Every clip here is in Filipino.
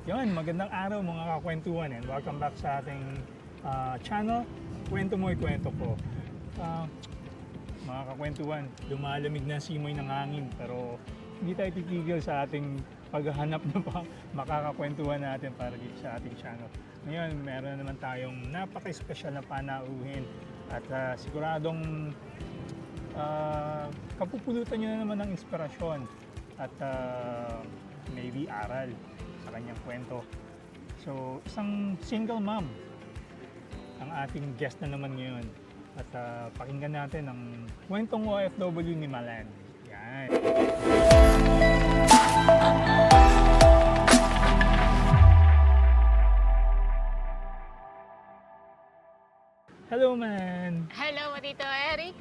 Yun, magandang araw mga kakwentuhan and welcome back sa ating channel, Kwento Mo'y Kwento Ko. Mga kakwentuhan, lumalamig na simoy ng hangin pero hindi tayo titigil sa ating paghahanap ng makakakwentuhan natin para dito sa ating channel. Ngayon, meron na naman tayong napaka-special na panauhin at siguradong kapupulutan nyo na naman ng inspirasyon at maybe aral sa kanyang kwento. So, isang single mom ang ating guest na naman ngayon. At pakinggan natin ang kwentong OFW ni Malan. Yan. Hello, man! Hello, Tito Eric.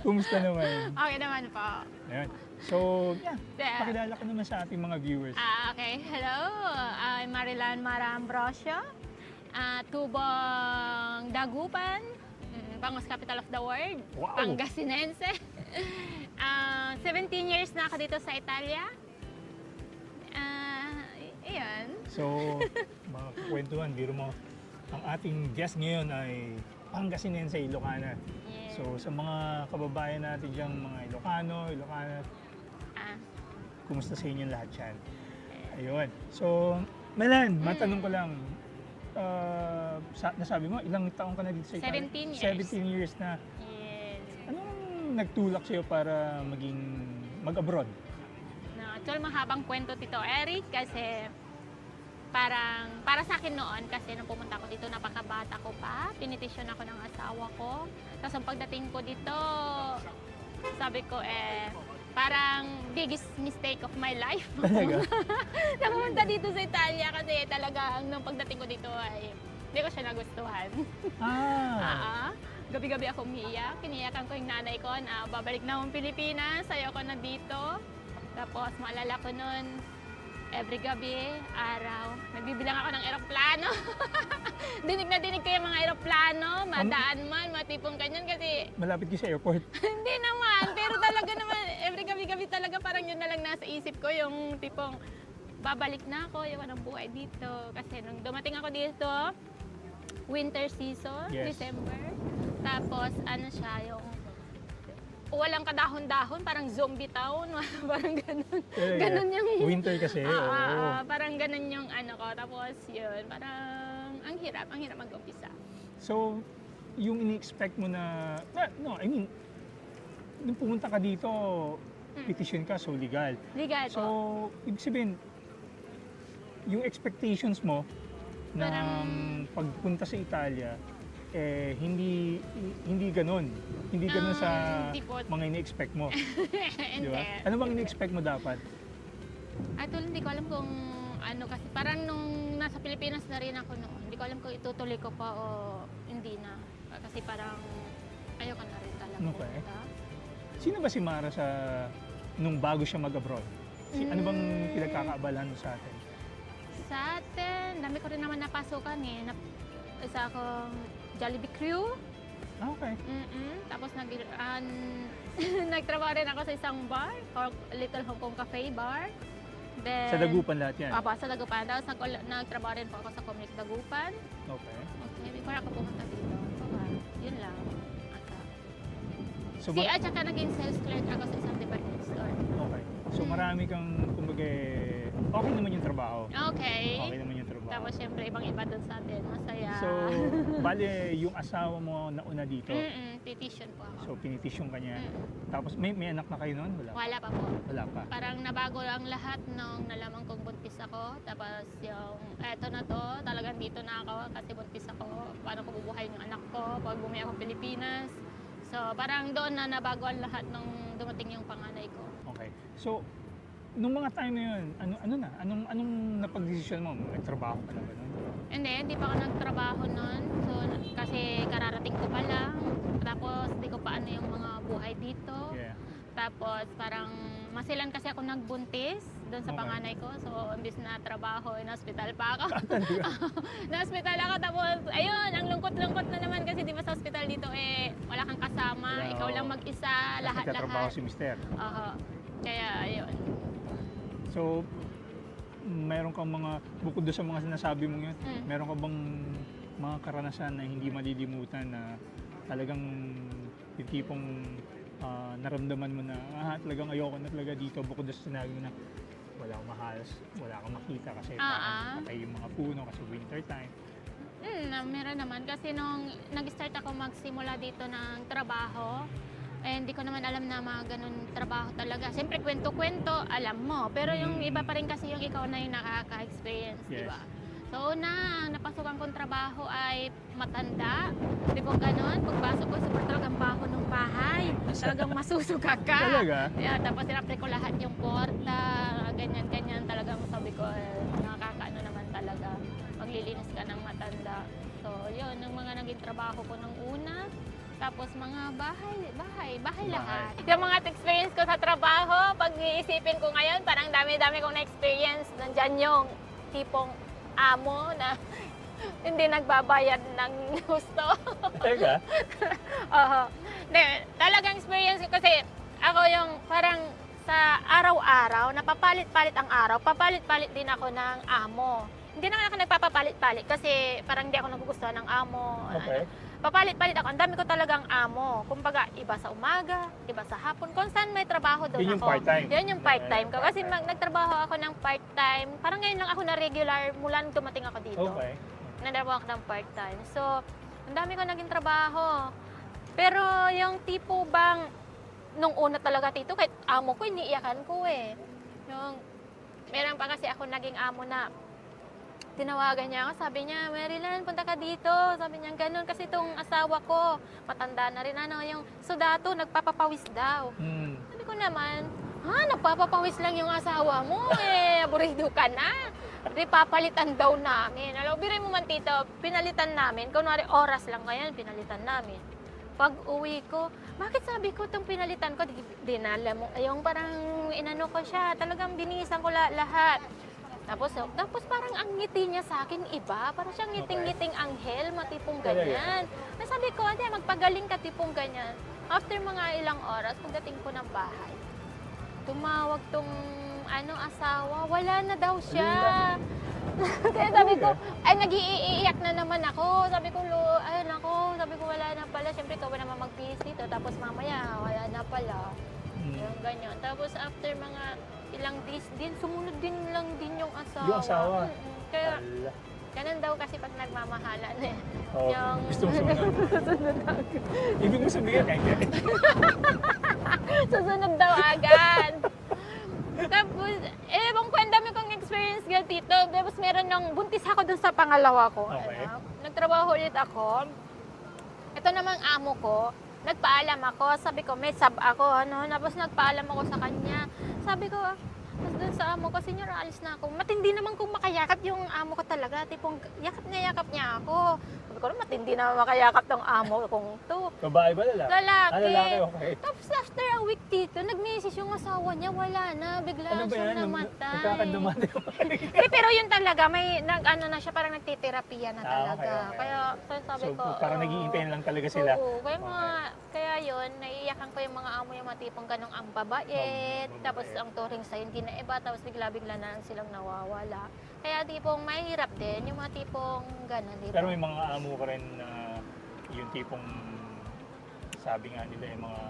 Kumusta naman? Okay naman po. Ayan. So, pakilala ka naman sa ating mga viewers. Okay. Hello, I'm Marilan Mara Ambrosio. Tubong Dagupan, Bangos Capital of the World, Wow. Pangasinense. 17 years na ako dito sa Italia. Iyan. So, mga kwentuhan, biro mo, ang ating guest ngayon ay Pangasinense, Ilocana. Yeah. So, sa mga kababayan natin diyang mga Ilocana, kumusta sa inyo lahat yan? Ayun. So, Melan, matanong ko lang, nasabi mo, ilang taong ka na dito sa Italia? 17 years. 17 years na. Yes. Anong nagtulak sa'yo para mag-abroad? No, actually, mahabang kwento, Tito Eric, kasi parang para sa akin noon, kasi nung pumunta ako dito, napakabata ko pa, pinitisyon ako ng asawa ko. Tapos ang pagdating ko dito, sabi ko parang biggest mistake of my life. Talaga? Na pumunta dito sa Italia kasi talaga nung pagdating ko dito ay hindi ko siya nagustuhan. Gabi-gabi ako umiiyak. Kiniyakan ko yung nanay ko na babalik na akong Pilipinas, ayaw ko na dito. Tapos maalala ko nun, every gabi, araw, nagbibilang ako ng eroplano. Dinig na dinig ko yung mga eroplano, madaan man, matipong kanyan kasi... Malapit ka sa airport? Hindi naman, pero talaga naman, every gabi-gabi talaga parang yun na lang nasa isip ko, yung tipong babalik na ako, yung anong buhay dito. Kasi nung dumating ako dito, winter season, Yes. December. Tapos ano siya, yung walang kadahon-dahon, parang zombie town, parang ganun. Ganun yung... Winter kasi, oo. Parang ganun yung ano ko. Tapos yun, parang ang hirap mag-umpisa. So, yung ini-expect mo na, I mean, nung pumunta ka dito, petition ka, so legal. Legal So, po. ibig sabihin, yung expectations mo na pagpunta sa Italia, hindi ganun. Hindi ganun sa hindi po. mga ini-expect mo. Di Hindi. ba? Ano bang ini-expect mo dapat? Actually, hindi ko alam kung ano kasi parang nung nasa Pilipinas na rin ako noon, hindi ko alam kung itutuloy ko pa o hindi na. Kasi parang ayoko na rin talaga. Okay. pumunta. Sino ba si Mara nung bago siya mag-abroad? Ano bang pinagkakaabalahan mo sa atin? Sa atin, dami ko rin naman napasukan isa akong Jollibee crew. Okay. Tapos nagtrabaho rin ako sa isang bar, Little Hong Kong Cafe Bar. Then, Sa Dagupan lahat yan? Sa Dagupan. Tapos nagtrabaho rin po ako sa Comic Dagupan. Okay. Okay, before ako pumunta dito. Yun lang. So, At saka naging sales clerk ako sa isang department store. okay. So marami kang, kumbaga, okay naman yung trabaho. Okay. Okay naman yung trabaho. Tapos syempre ibang iba dun sa atin. Masaya. So, bale, yung asawa mo nauna dito. Petition po ako. So, pinitisyon ka niya. Tapos, may anak na kayo noon? Wala pa po. Wala pa. Parang nabago ang lahat nung nalaman kong buntis ako. Tapos yung, eto na to, talagang dito na ako kasi buntis ako. Paano ko bubuhayin yung anak ko pag bumaya ako Pilipinas. So parang doon na nabago ang lahat nung dumating yung panganay ko. Okay. So, nung mga time na yun, anong napag-desisyon mo? Nagtrabaho ka na ba nun? Hindi pa ako nagtrabaho noon. So kasi kararating ko pa lang. Tapos di ko pa ano yung mga buhay dito. Yeah. Tapos parang masilan kasi ako nagbuntis doon sa Okay. panganay ko. So imbis na trabaho, na-hospital pa ako. Talaga? Na-hospital ako tapos ayun, ang lungkot-lungkot na naman kasi di ba sa hospital dito wala kang kasama, Wala, ikaw lang oo. mag-isa, Nagtatrabaho lahat-lahat. si Mister. Kaya ayun. So, meron kang mga, bukod doon sa mga sinasabi mo yun, Mm. meron ka bang mga karanasan na hindi malilimutan na talagang yung tipong naramdaman mo na talagang ayoko na talaga dito, bukod doon sa sinabi mo na wala akong mahal, wala akong makita kasi parang patay yung mga puno kasi winter time. Meron naman kasi nung nag-start ako magsimula dito ng trabaho, hindi ko naman alam na mga ganun trabaho talaga. Siyempre, kwento-kwento, alam mo. Pero yung iba pa rin kasi yung ikaw na yung nakaka-experience, di Yes. ba? So, ang napasukan kong trabaho ay matanda. Di ba ganun? Pagpasok ko, super talagang baho ng bahay. Talagang masusuka ka. Talaga? Yeah, tapos sinapre ko lahat yung porta, ganyan-ganyan. Talagang sabi ko, nakakaano naman talaga. Maglilinis ka ng matanda. So, yun, yung mga naging trabaho ko nung una. Tapos mga bahay lahat. Yung mga experience ko sa trabaho, pag iisipin ko ngayon, parang dami-dami kong na-experience. Nandyan yung tipong amo na hindi nagbabayad ng gusto. Talaga? Oo. Talagang experience ko kasi ako yung parang sa araw-araw, napapalit-palit ang araw, papalit-palit din ako ng amo. Hindi naman ako nagpapapalit-palit kasi parang hindi ako nagugustuhan ng amo. Okay. Papalit-palit ako. Ang dami ko talagang amo. Kumbaga, iba sa umaga, iba sa hapon. Kung saan may trabaho doon Yun yung ako. part-time? Yun yung part-time ko. Kasi Part-time. nagtrabaho ako ng part-time. Parang ngayon lang ako na regular mula nung dumating ako dito. Okay. Nagtrabaho ako ng part-time. So, ang dami ko naging trabaho. Pero yung tipo bang, nung una talaga dito, kahit amo ko, iniiyakan ko eh. Yung, meron pa kasi ako naging amo na, tinawagan niya ako, sabi niya, Marilyn, punta ka dito. Sabi niya, ganun. Kasi itong asawa ko, matanda na rin, yung sudato, nagpapapawis daw. Sabi ko naman, nagpapapawis lang yung asawa mo, aburido ka na. Di papalitan daw namin. Alam, biray mo man tito, pinalitan namin. Kunwari, oras lang ngayon, pinalitan namin. Pag uwi ko, bakit sabi ko itong pinalitan ko, dinala mo, yung parang inano ko siya, talagang binisan ko lahat. Tapos parang ang ngiti niya sa akin iba, parang siyang ngiting-ngiting anghel, matipong ganyan. Sabi ko, hindi, magpagaling ka tipong ganyan. After mga ilang oras, pagdating ko ng bahay, tumawag tong asawa, wala na daw siya. Kaya sabi ko, nag-iiyak na naman ako. Sabi ko, sabi ko, wala na pala. Siyempre, ikaw ba naman mag-PC dito. Tapos mamaya, wala na pala. Yung ganyan. Tapos after mga ilang days din, sumunod din lang din yung asawa. Yung asawa? Kaya, ganun daw kasi pag nagmamahalan eh. Oo. Yung- Gusto mo sumunod? Ibig mo sabihin, Susunod daw agad. Tapos, ang dami kong experience dito. Tapos meron nung buntis ako dun sa pangalawa ko. Okay. Nagtrabaho ulit ako. Ito namang amo ko, nagpaalam ako. Sabi ko, may sub ako. Tapos nagpaalam ako sa kanya. Sabi ko, tapos dun sa amo ko, senyor, alis na ako. Matindi naman kung makayakap yung amo ko talaga. Tipong, yakap niya ako. Sabi ko, matindi na makayakap tong amo kong to. Babae ba lalaki? Lalaki. Lalaki, okay. Tapos after a week dito, nag-message yung asawa niya, wala na, bigla Ano ba siyang yan? namatay. Nagkakandamate ko. Pero yun talaga, may na siya, parang nagtiterapiya na talaga. Okay. Kaya sabi So, ko, parang oo. nag-iintay na lang talaga sila. Oo, kaya yun, naiiyakan ko yung mga amo yung mga tipong ganong ang babait, Mababait. tapos ang turing sa'yo hindi na iba, tapos bigla-bigla na lang silang nawawala. Kaya tipong mahirap din, yung mga tipong ganon, di ba? Pero may mga amo ka rin na yung tipong sabi nga nila yung mga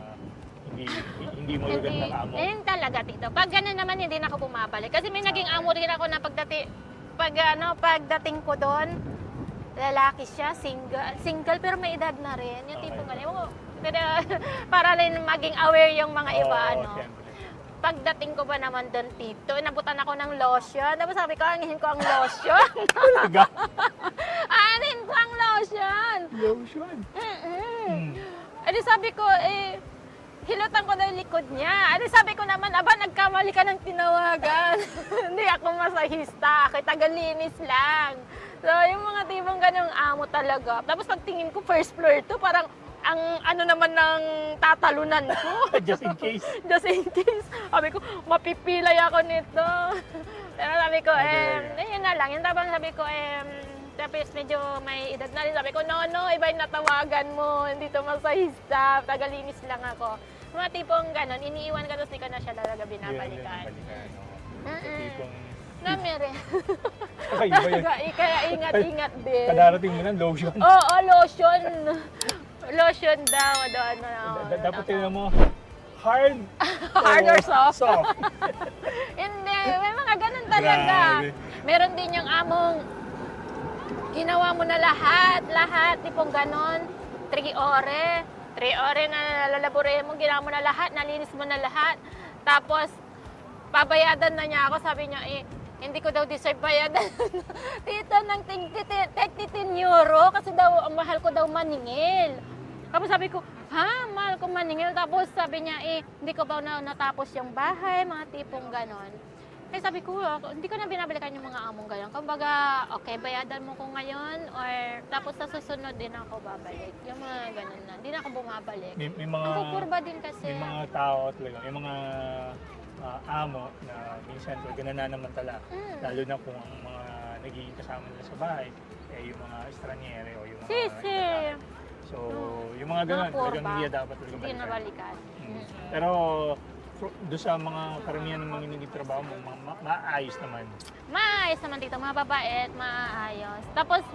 hindi mo lugat ng amo. Yun talaga, tito. Pag ganun naman, hindi na ako bumabalik. Kasi may naging amo rin ako na pagdating ko doon, lalaki siya, single pero may edad na rin. Yung tipong Okay. ganun. Pero para rin maging aware yung mga iba, Siyempre. Pagdating ko ba naman doon, tito, inabutan ako ng lotion. Tapos sabi ko, angin ko ang lotion. Talaga? Anin ko ang lotion. Lotion. Ano sabi ko, hilutan ko na yung likod niya. Ano sabi ko naman, nagkamali ka ng tinawagan. Hindi ako masahista, ako tagalinis lang. So, yung mga tipong ganong amo talaga. Tapos pagtingin ko, first floor to, parang ang ano naman ng tatalunan ko. Just in case. Just in case. Sabi ko, mapipilay ako nito. Pero sabi ko, yun na lang. Yung tabang sabi ko, tapos medyo may edad na rin. Sabi ko, no, iba yung natawagan mo. Hindi to masahista. Tagalinis lang ako. Mga tipong ganon, iniiwan ka tapos di ka na siya talaga binabalikan. Yung tipong Namere. Okay, iba yun. Kaya ingat-ingat din. Kadarating mo ng lotion. Oo, lotion. Lotion daw. Dapat tingnan mo, hard, Hard or soft? Soft. Hindi, may mga ganun talaga. Grabe. Meron din yung among ginawa mo na lahat, tipong ganon. 3 ore na lalabore mo, ginawa mo na lahat, nalinis mo na lahat. Tapos, pabayadan na niya ako, sabi niya, hindi ko daw deserve bayadan. Tita, ng 10 euro, kasi daw, ang mahal ko daw maningil. Tapos sabi ko, ha, mahal ko maningil. Tapos sabi niya, hindi ko ba natapos yung bahay, mga tipong ganon. Eh sabi ko, hindi ko na binabalikan yung mga among ganon. Kumbaga, okay, bayadan mo ko ngayon, or tapos sa susunod din ako babalik. Yung mga ganon na, hindi na ako bumabalik. May mga, Nagkukurba din kasi. may mga tao talaga, may mga amo na minsan talaga nananamantala. Lalo na kung ang mga nagiging kasama nila sa bahay, yung mga estranyere o yung mga Sisi. So, yung mga ganun, Mga kurba. talagang hindi dapat talaga Hindi na balikan. balikan. Pero doon sa mga karamihan ng mga nagtitrabaho mo, maayos naman. Maayos naman dito, mababait, maayos. Tapos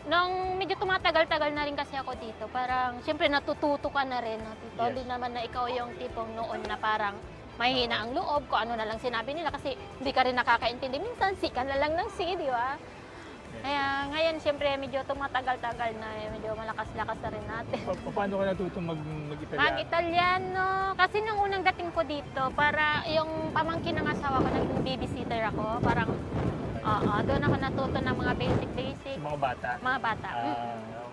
nung medyo tumatagal-tagal na rin kasi ako dito, parang siyempre natututo ka na rin. No, tito? Yes. Hindi naman na ikaw yung tipong noon na parang mahina ang loob, kung ano na lang sinabi nila kasi hindi ka rin nakakaintindi. Minsan sika na lang ng si, di ba? Kaya ngayon siyempre medyo tumatagal-tagal na, medyo malakas-lakas na rin natin. Paano ka natuto mag-Italiano? Mag-Italiano. Kasi nung unang dating ko dito, para yung pamangkin ng asawa ko, naging babysitter ako. Parang, doon ako natuto ng mga basic. Mga bata? Mga bata.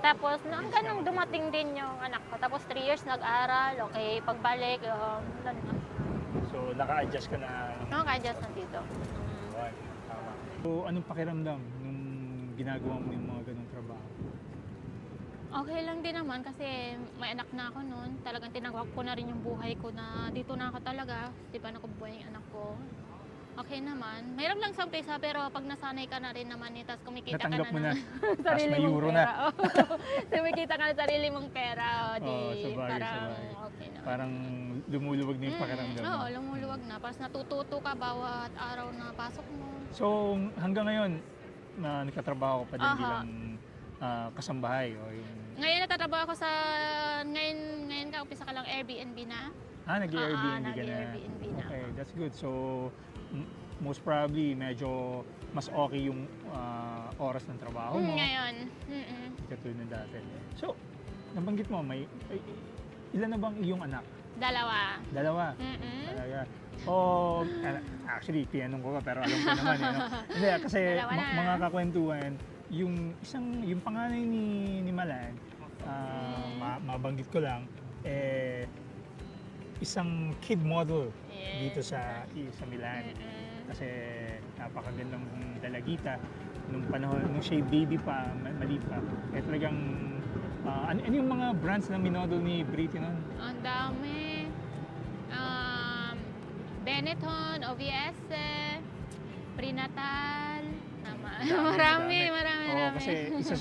Tapos, hanggang nung dumating din yung anak ko. Tapos 3 years nag-aral, okay, pagbalik, doon na. So, naka-adjust ka na? Naka-adjust na dito. Right. Tama. So, anong pakiramdam nung ginagawa mo yung mga ganong trabaho? Okay lang din naman kasi may anak na ako noon. Talagang tinagwak ko na rin yung buhay ko na dito na ako talaga. Di ba nakubuhay yung anak ko? Okay naman. Mahirap lang sa umpisa pero pag nasanay ka na rin naman tapos kumikita Natanggap ka mo na na. ng Tapos sarili may mong euro pera. Oo. Kumikita ka na sarili mong pera. Di, sabagay, parang sabagay. okay na. Parang lumuluwag na yung pakiramdam mo. Oo, lumuluwag na. Tapos natututo ka bawat araw na pasok mo. So, hanggang ngayon, na nagkatrabaho ka pa din Aha. bilang kasambahay o yung... Ngayon natatrabaho ako sa... Ngayon ka, umpisa ka lang Airbnb na. Nag-Airbnb ka na. Nag-Airbnb na. Okay, that's good. So, most probably, medyo mas okay yung oras ng trabaho mo. Ngayon. Katulad ng dati. So, nabanggit mo, ilan na bang iyong anak? Dalawa. Talaga. O, actually, tinanong ko pa, pero alam ko naman. Hindi, kasi Dalawa na. mga kakwentuhan, yung panganay ni Malan, mabanggit ko lang, isang kid model dito sa Milan. Kasi napakagandang dalagita. Nung panahon, nung siya baby pa, maliit pa, talagang, ano yung mga brands na minodel ni Britney nun? Ang dami. Benetton, OVS, Prenatal. Marami. Oo, kasi isa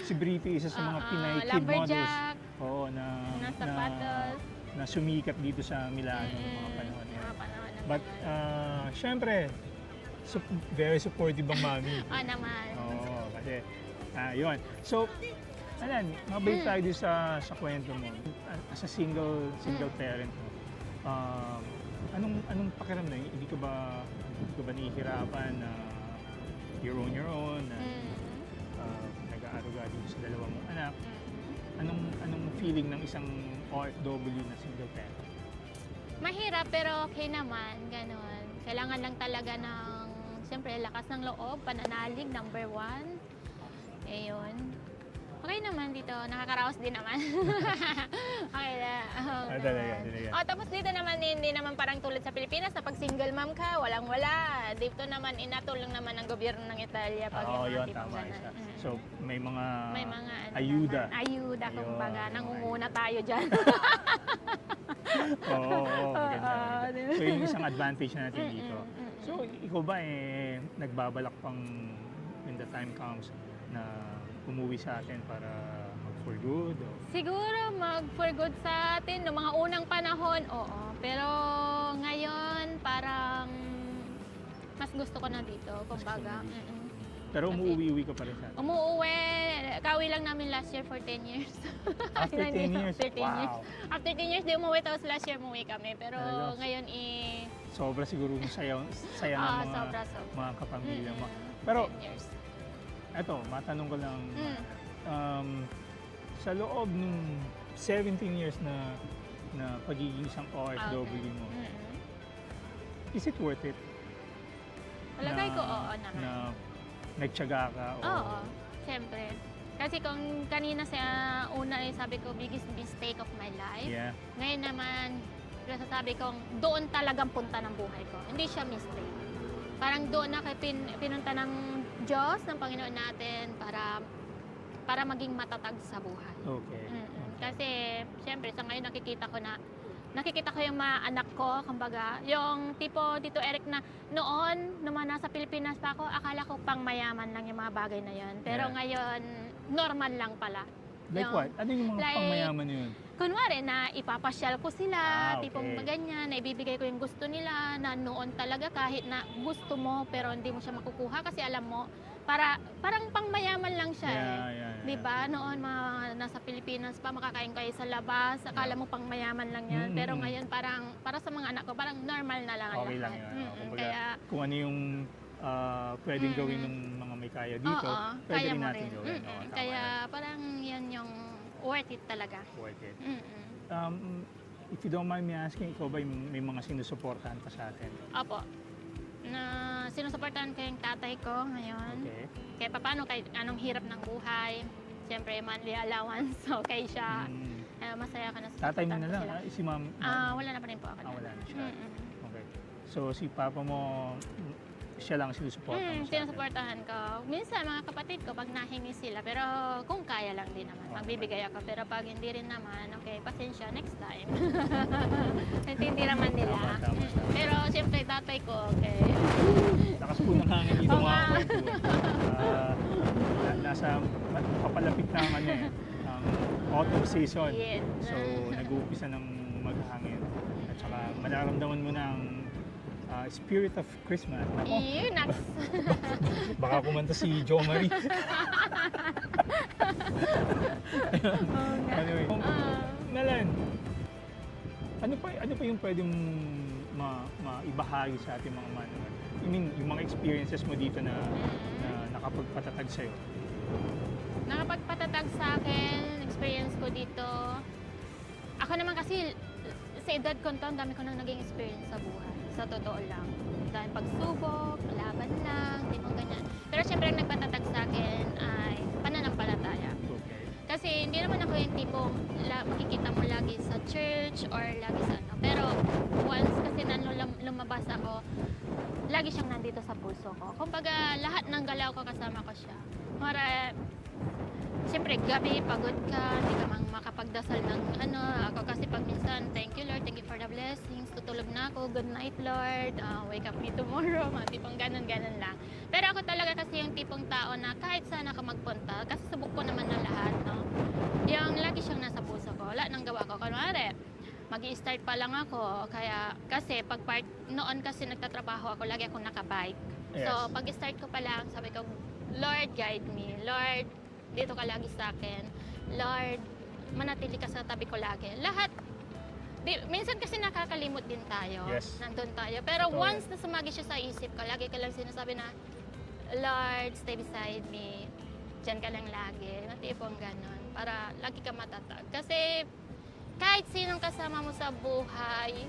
si Britney, isa sa mga Pinay kid models. Lumberjack. Oo, Na sapatos. na sumikat dito sa Milano noong mga panahon na yun. Mga panahon na But, ganun. syempre, very supportive ang mami. Naman. Oo, kasi, yun. So, Alan, mabalik tayo dito sa kwento mo. As a single parent mo, anong pakiramdam? Hindi ka ba nahihirapan na you're on your own, na nag-aaruga dito sa dalawa mong anak? Anong feeling ng isang OFW na single parent? Mahirap pero okay naman, ganon. Kailangan lang talaga ng, siyempre, lakas ng loob, pananalig, number 1. Ayun. Okay naman dito, nakakaraos din naman. Okay na. Talaga. Tapos dito naman, hindi naman parang tulad sa Pilipinas na pag single mom ka, walang-wala. Dito naman, inatulong naman ng gobyerno ng Italia pag yung yun, mga tipong tama ganon. isa. So, may mga ayuda. ayuda. Ayuda, kumbaga. Ayun, Nangunguna tayo dyan. Maganda. So, yung isang advantage natin dito. So, ikaw ba nagbabalak pang when the time comes na umuwi sa atin para mag-for good? Siguro mag-for good sa atin noong mga unang panahon, oo. Pero ngayon parang mas gusto ko na dito, kumbaga. Mas gusto mo dito. Mm-mm. Pero Kasi- umuwi ka pa rin sa atin. Umuwi, kawi lang namin last year for 10 years. After 10 years? After 10 years. Wow. After 10 years, di umuwi, tapos last year umuwi kami. Pero Talaga? ngayon, Sobra siguro saya ng mga, sobra. mga kapamilya mo. Mm-mm. Pero 10 years. eto, matanong ko lang, Mm. sa loob ng 17 years na pagiging isang OFW mo, Mm-mm. is it worth it? Palagay ko, oo naman. Na nagtiyaga ka o Oo, siyempre. Kasi kung kanina sa una ay sabi ko, biggest mistake of my life. yeah, Ngayon naman, sasabi kong doon talagang punta ng buhay ko. Hindi siya mistake. Parang doon na pinunta ng Diyos, ng Panginoon natin para maging matatag sa buhay. okay. Mm-mm. Kasi, siyempre, sa ngayon nakikita ko yung mga anak ko, kumbaga, yung tipo dito Eric na noon, nung nasa Pilipinas pa ako, akala ko pang mayaman lang yung mga bagay na yun. Pero Yeah. ngayon, normal lang pala. Like Yung- what? Ano yung mga like- pangmayaman yun? Kunwari na ipapasyal ko sila, Okay. tipong ganyan, na ibibigay ko yung gusto nila, na noon talaga kahit na gusto mo pero hindi mo siya makukuha kasi alam mo, parang pangmayaman lang siya eh. Yeah. 'Di ba? Noon mga nasa Pilipinas pa makakain kayo sa labas, akala mo pang mayaman lang 'yan. Pero Mm-mm. ngayon parang para sa mga anak ko parang normal na lang ang Okay lang lahat. yun. Mm-mm. Kumbaga, Kaya kung ano yung pwedeng Mm. gawin ng mga may kaya dito, oo, pwede kaya rin mo natin rin. gawin. Mm-mm. Oo, tama Kaya yan. parang 'yan yung worth it talaga. Worth it. Mm-mm. If you don't mind me asking, ikaw ba may mga sinusuportahan pa sa atin? Opo. Na sinusuportahan ko yung tatay ko ngayon. Okay. Kaya paano kahit anong hirap ng buhay, siyempre monthly allowance, okay siya. Mm. Masaya ka na sa Tatay mo suportahan na ko lang, sila. si ma'am. Wala na pa rin po ako. Wala na siya. Mm-mm. Okay. So si papa mo, siya lang sinusuportahan mo sa atin? Sinusuportahan ko. Minsan mga kapatid ko pag nahingi sila, pero kung kaya lang din naman, magbibigay ako. Pero pag hindi rin naman, okay, pasensya, next time. Hindi naman nila. Tama. Pero siyempre tatay ko, okay. Lakas po ng hangin dito Oo mga nga. kwentuhan. Nasa papalapit na ang ano ang autumn season. Yes. So nag-uumpisa ng maghangin. At saka mararamdaman mo na ang spirit of Christmas. Nako, Yun, next. baka kumanta si Jo Marie. Anyway, Nalan, ano pa yung pwedeng maibahagi sa ating mga manonood? I mean, yung mga experiences mo dito na nakapagpatatag sa'yo. Nakapagpatatag sa akin, experience ko dito. Ako naman kasi, sa edad ko to, ang dami ko nang naging experience sa buhay. Sa totoo lang. Dahil pagsubok, laban lang, di mo ganyan. Pero syempre, ang nagpatatag sa akin ay pananampalataya. Okay. Kasi hindi naman ako yung tipong makikita mo lagi sa church or lagi sa ano. Pero once kasi lumabas ako, lagi siyang nandito sa puso ko. Kumbaga, lahat ng galaw ko kasama ko siya. Siyempre, gabi, pagod ka, hindi ka mang makapagdasal ng ano. Ako kasi pag minsan, thank you Lord, thank you for the blessings, tutulog na ako, good night Lord, wake up me tomorrow, mga tipong ganun-ganun lang. Pero ako talaga kasi yung tipong tao na kahit saan ako magpunta, kasi subok ko naman na lahat, no? Yung lagi siyang nasa puso ko, lahat ng gawa ko. Kunwari, mag-i-start pa lang ako, kasi noon kasi nagtatrabaho ako, lagi akong nakabike. Yes. So, pag-start ko pa lang, sabi ko, Lord, guide me. Lord, dito ka lagi sa akin. Lord, manatili ka sa tabi ko lagi. Lahat. Minsan kasi nakakalimot din tayo. Yes. Nandun tayo. Pero Totoo once na sumagi siya sa isip ko, lagi ka lang sinasabi na, Lord, stay beside me. Diyan ka lang lagi. Natipong ganon. Para lagi ka matatag. Kasi kahit sinong kasama mo sa buhay,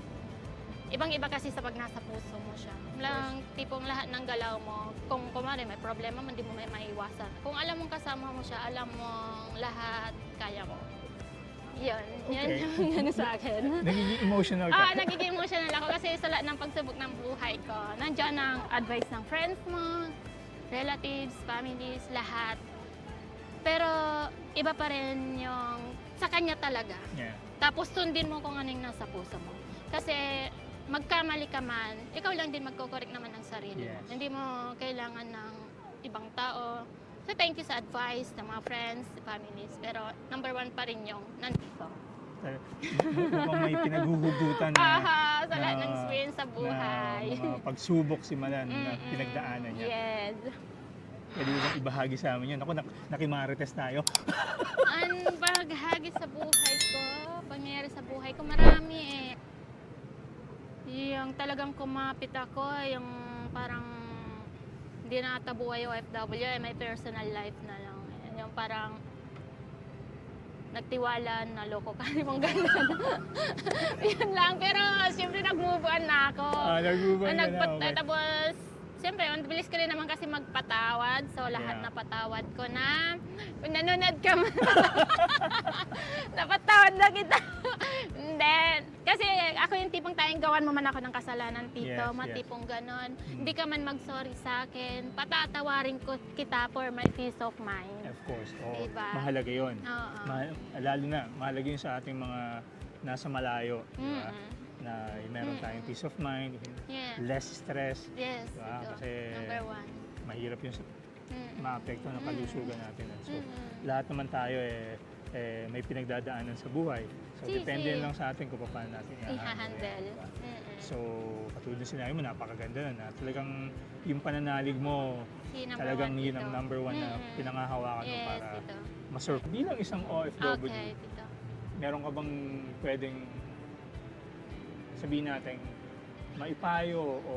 ibang-iba kasi sa pag nasa puso mo siya. Lang, tipong lahat ng galaw mo, kung kumari may problema, hindi mo may maiwasan. Kung alam mong kasama mo siya, alam mong lahat, kaya mo. Yun Okay. yung ano sa akin. Nagiging emotional ka. Nagiging emotional ako kasi sa lahat ng pagsubok ng buhay ko, nandiyan ang advice ng friends mo, relatives, families, lahat. Pero iba pa rin yung sa kanya talaga. Yeah. Tapos sundin mo kung ano yung nasa puso mo. Kasi magkamali ka man, ikaw lang din magko-correct naman ng sarili mo. Yes. Hindi mo kailangan ng ibang tao. So thank you sa advice ng mga friends, families. Pero number one pa rin yung nandito. Mukhang may pinaguhugutan na, Sa lahat ng na- experience sa buhay. na mga pagsubok si Malan na Mm-mm. pinagdaanan niya. Yes. Pwede mo bang ibahagi sa amin yun? Ako, nakimarites tayo. Ang paghagi sa buhay ko, pangyayari sa buhay ko, marami eh. Yung talagang kumapit ako, yung parang hindi na ata buhay OFW, eh, may personal life na lang. Yung parang nagtiwala na loko ka, yung gano'n. Yun lang, pero siyempre nag-move on na ako. Nag-move on ka na, okay. Tapos, siyempre, ang bilis ko rin naman kasi magpatawad. So, lahat Yeah. na patawad ko na. Kung nanonood ka man, napatawad na kita. Then, kasi ako yung tipong tayong gawan mo man ako ng kasalanan, tito. Yes, Matipong ganon. Hindi ka man mag-sorry sa akin. Patatawarin ko kita for my peace of mind. Of course. Oo. Diba? Mahalaga yun. Oo. Lalo na, mahalaga yun sa ating mga nasa malayo. Diba? Mm-mm. Na meron tayong peace of mind, Yes. less stress. Yes, Diba? ito. Kasi Number one. mahirap yung maapekto ng kalusugan natin. So, Mm-mm. lahat naman tayo may pinagdadaanan sa buhay. So, Si. depende lang sa atin kung paano natin I-handle. Diba? Mm-mm. So, katulad ng sinabi mo, napakaganda na. Talagang yung pananalig mo, Si number talagang one, yun tito. ang number one na Mm-mm. pinangahawakan mo Yes, para tito. masurf. Bilang isang OFW, Okay, tito. meron ka bang pwedeng sabihin natin maipayo o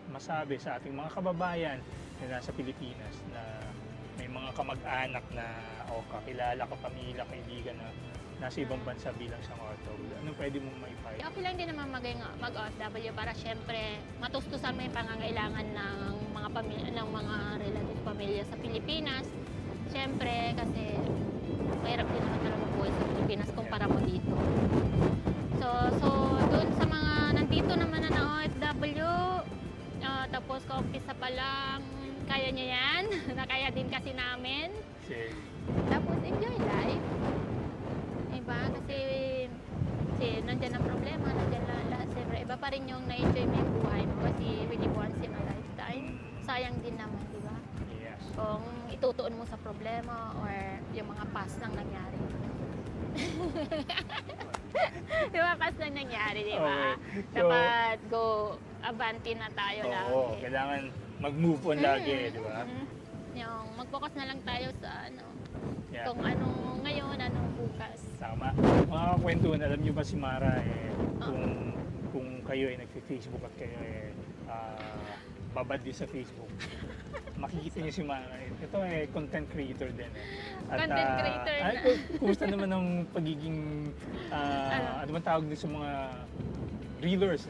masabi sa ating mga kababayan na nasa Pilipinas na may mga kamag-anak na o kakilala, kapamilya, kaibigan na nasa ibang bansa bilang isang OFW. Anong pwede mong maipayo? Okay lang din naman mag-OFW para syempre matustusan mo yung pangangailangan ng mga pamilya, ng mga relative pamilya sa Pilipinas. Syempre kasi mahirap din naman talaga buhay sa Pilipinas kumpara mo dito. So doon sa mga nandito naman na OFW, tapos kaumpisa pa lang, kaya niya yan. Nakaya din kasi namin. Kasi, Tapos enjoy life. Diba? Kasi nandyan ang problema, nandyan lahat. Siyempre, iba pa rin yung na-enjoy mo yung buhay mo kasi really once in a lifetime. Sayang din naman, di ba? yes. Kung itutuon mo sa problema or yung mga past nang nangyari. Di ba? Past nang nangyari, di ba? Okay. So, Dapat go abante na tayo lagi. oo, kailangan mag-move on lagi, di ba? Yung mag-focus na lang tayo sa ano, Yeah. kung anong ngayon, anong bukas. Tama. Mga kwentuhan, alam niyo ba si Mara, kung kayo ay nagfi-Facebook at kayo babad din sa Facebook, makikita niyo si Mara. Ito content creator din. Content creator na. Kumusta naman ang pagiging, ano man tawag din sa mga reelers?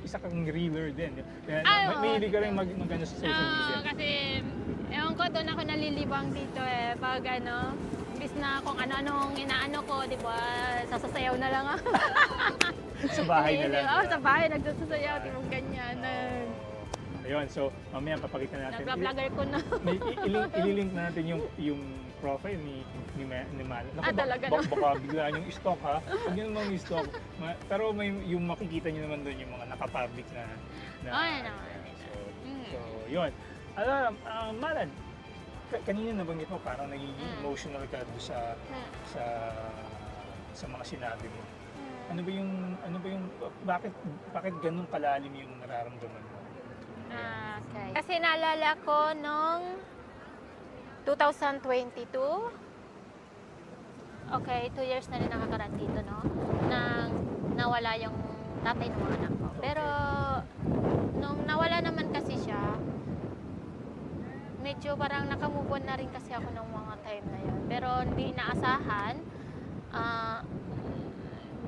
Isa kang reeler din. Oo, Mahilig ka rin mag-ano sa social media. Kasi, ewan ko, doon ako nalilibang dito pag ano, imbis na kung ano-anong inaano ko, di ba, sasasayaw na lang ako. Sa bahay na lang. Oo, sa bahay, nagsasayaw, tipong ganyan. Ayun, so mamaya papakita natin. Nag-vlogger ko na. May ililink natin yung profile ni Mal. Naku, Talaga baka bigla yung stock ha. Huwag yun naman yung stock. Pero may yung makikita niyo naman doon yung mga naka-public na Ay, naman. So, yun. Alam, Malan, kanina nabanggit mo parang nagiging emotional ka doon sa mga sinabi mo. Ano ba yung bakit ganun kalalim yung nararamdaman mo? Okay. Kasi naalala ko nung 2022, okay, 2 years na rin nakakaraan dito, no? Nang nawala yung tatay ng mga anak ko. Pero, nung nawala naman kasi siya, medyo parang nakamove on na rin kasi ako ng mga time na yun. Pero hindi naasahan,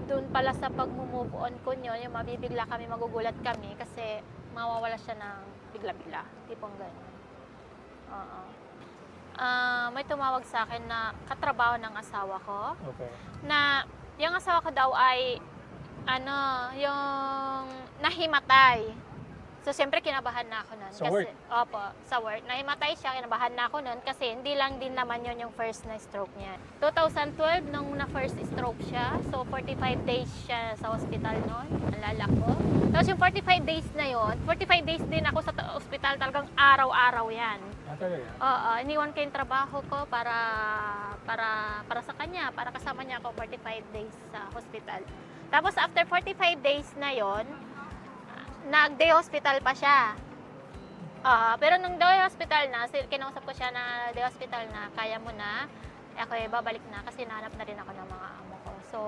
doon pala sa pag-move on ko nyo, yung mabibigla kami, magugulat kami kasi mawawala siya ng bigla-bigla. Tipong gano'n. Oo. May tumawag sa akin na katrabaho ng asawa ko. Okay. Na yung asawa ko daw ay yung nahimatay So, siyempre, kinabahan na ako nun. Sa work? Opo, sa work. Nahimatay siya, kinabahan na ako nun kasi hindi lang din naman yun yung first na stroke niya. 2012, nung na-first stroke siya, so 45 days siya sa hospital nun, alala ko. Tapos yung 45 days na yun, 45 days din ako sa hospital, talagang araw-araw yan. Talaga? Oo, iniwan ko yung trabaho ko para sa kanya, para kasama niya ako 45 days sa hospital. Tapos after 45 days na yon, nag-day hospital pa siya. Pero nung day hospital na, kinausap ko siya na day hospital na, kaya mo na, ako babalik na kasi nahanap na rin ako ng mga amo ko. So,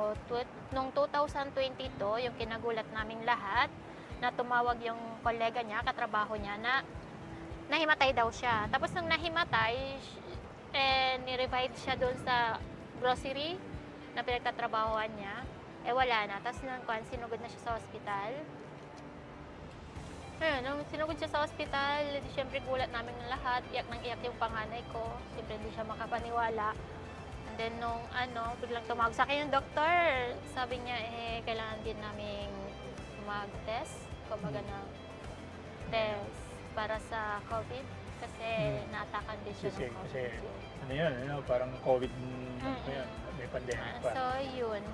nung 2022, yung kinagulat naming lahat, na tumawag yung kolega niya, katrabaho niya, na nahimatay daw siya. Tapos nung nahimatay, ni-revive siya doon sa grocery na pinagtatrabahoan niya. Wala na. Tapos nung sinugod na siya sa hospital. Ayun, nung sinugod siya sa hospital, siyempre gulat namin ng lahat. Iyak nang iyak yung panganay ko. Siyempre hindi siya makapaniwala. And then nung biglang tumawag sa akin yung doktor. Sabi niya, kailangan din namin mag-test. Kumbaga ng test para sa COVID. Kasi naatakan din siya ng COVID. Kasi ano yun, parang COVID yun, may pandemic pa. So yun.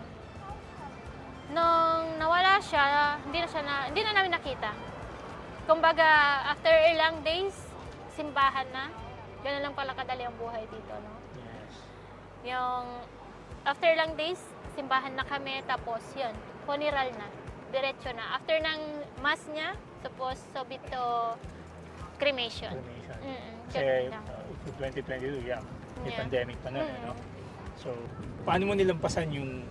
Nung nawala siya, hindi na namin nakita. Kumbaga, after ilang days, simbahan na. Ganun lang pala kadali ang buhay dito, no? Yes. Yung, after ilang days, simbahan na kami, tapos yun, funeral na. Diretso na. After ng mass niya, supposed to be to cremation. Kasi 2022, may pandemic pa nun, no? So, paano mo nilampasan yung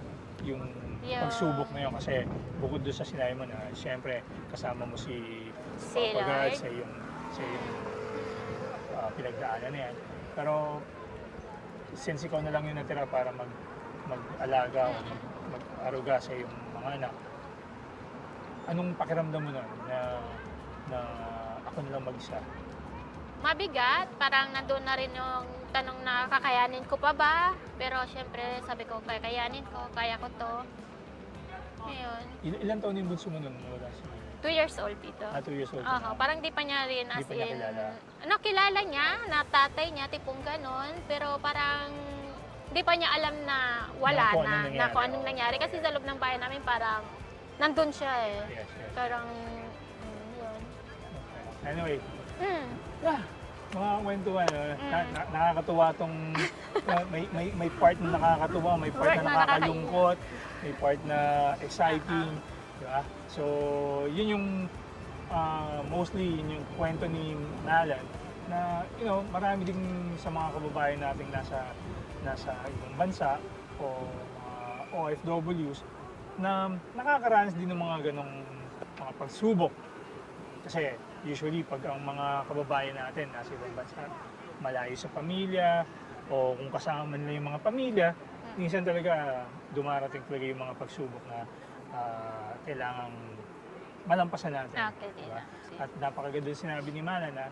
pagsubok na yun? Kasi bukod doon sa sinabi mo na, siyempre, kasama mo si Lord. sa yung pinagdaanan na yan. Pero, since ikaw na lang yung natira para mag-alaga o mag-aruga sa iyong mga anak, anong pakiramdam mo nun na ako na lang mag-isa? Mabigat, parang nandun na rin yung tanong na kakayanin ko pa ba? Pero syempre sabi ko, kakayanin ko, kaya ko to. Ngayon, Ilan taon yung bunso mo nun? Wala siya. 2 years old dito. 2 years old. Parang di pa niya rin Di pa niya kilala. Kilala niya, na tatay niya, tipong ganon, pero parang di pa niya alam na wala na kung anong nangyari. Kasi sa loob ng bahay namin parang nandun siya eh. Yes. Parang, yun. Okay. Anyway, mga kwentuhan, nakakatuwa tong may part na nakakatuwa, may part na nakakalungkot, may part na exciting, di ba? So, yun yung mostly yun yung kwento ni Nalan na marami din sa mga kababayan nating nasa ibang bansa o OFWs na nakakaranas din ng mga ganong mga pagsubok. Kasi usually pag ang mga kababayan natin nasa ibang bansa, malayo sa pamilya o kung kasama nila yung mga pamilya, minsan talaga dumarating talaga yung mga pagsubok na kailangang malampasan natin. Okay, diba? At napakaganda sinabi ni Mana na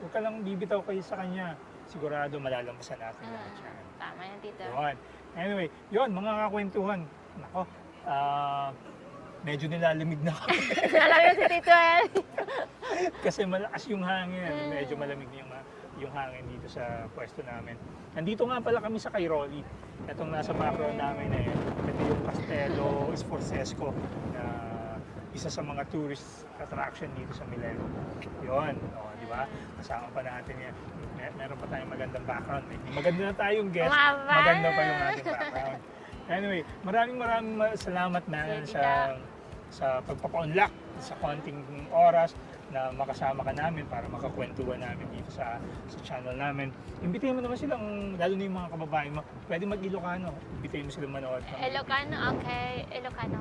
huwag ka lang bibitaw kayo sa kanya, sigurado malalampasan natin lahat yan. Tama yan, tito. Yun. Anyway, yun, mga kakwentuhan. Nako, medyo nilalamig na kami. Nalaman si Tito Kasi malakas yung hangin. Medyo malamig yung hangin dito sa pwesto namin. Nandito nga pala kami sa Cairoli. Itong nasa background namin ito yung Castello Sforzesco na isa sa mga tourist attraction dito sa Milenio. Yun, di ba? Kasama pa natin yan. Meron pa tayong magandang background. Maganda na tayong guest. Maganda pa yung ating background. Anyway, maraming salamat na sa pagpapaunlak sa konting oras na makasama ka namin para makakwentuhan namin dito sa channel namin. Imbitahin mo naman silang, lalo na yung mga kababayan mo, pwede mag-Ilocano. Imbitahin mo silang manood. Ilocano, okay. Ilocano.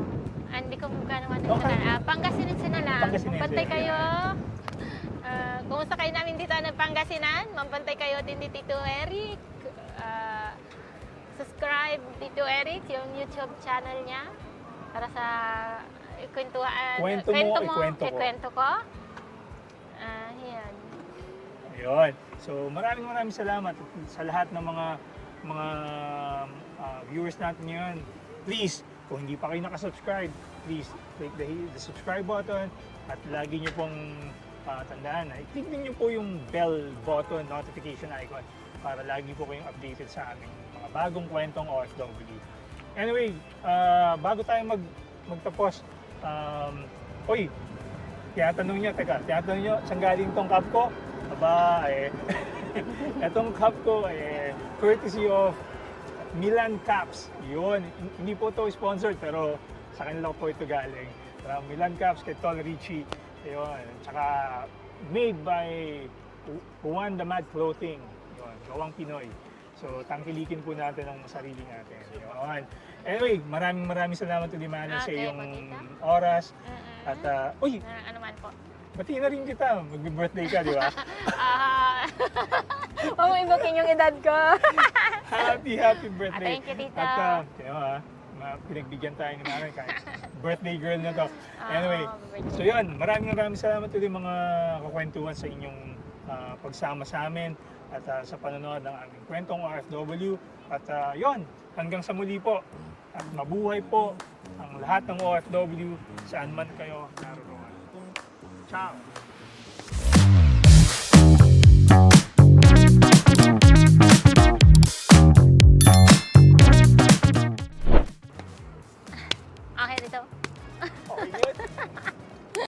Hindi ko gano'n Okay. Pangasinense na lang. Pangasinense. Mampantay kayo. Kumusta kayo namin dito ng Pangasinan? Mampantay kayo din ni Tito Eric. Subscribe Tito Eric, yung YouTube channel niya. Para sa kwentuhan. Kwento mo, ikwento ko. Yan. Ayun. So maraming salamat sa lahat ng mga viewers natin ngayon. Please, kung hindi pa kayo nakasubscribe, please click the subscribe button at lagi nyo pong tandaan na i-click din nyo po yung bell button, notification icon para lagi po kayong updated sa aming mga bagong kwentong OFW. Anyway, bago tayo magtapos, tinatanong nyo, saan galing tong cup ko? Aba, etong cup ko, courtesy of Milan Caps. Yun, hindi po to sponsored, pero sa kanila po ito galing. Milan Caps kay Tol Richie. Yun, tsaka made by Juan the Mad Clothing. Yun, gawang Pinoy. So, tangkilikin po natin ang sarili natin. Yun. Anyway, maraming salamat to Dimana sa iyong oras. At, Ano man po. batiin na rin kita. Mag-birthday ka, di ba? Huwag mo ibukin yung edad ko. Happy birthday. Thank you, tita. At, pinagbigyan tayo ni Mara kahit birthday girl na to. Anyway, so yun, maraming salamat ulit mga kakwentuhan sa inyong pagsama sa amin at sa panonood ng aming kwentong OFW. At yun, hanggang sa muli po. At mabuhay po ang lahat ng OFW saan man kayo naroon. Ciao!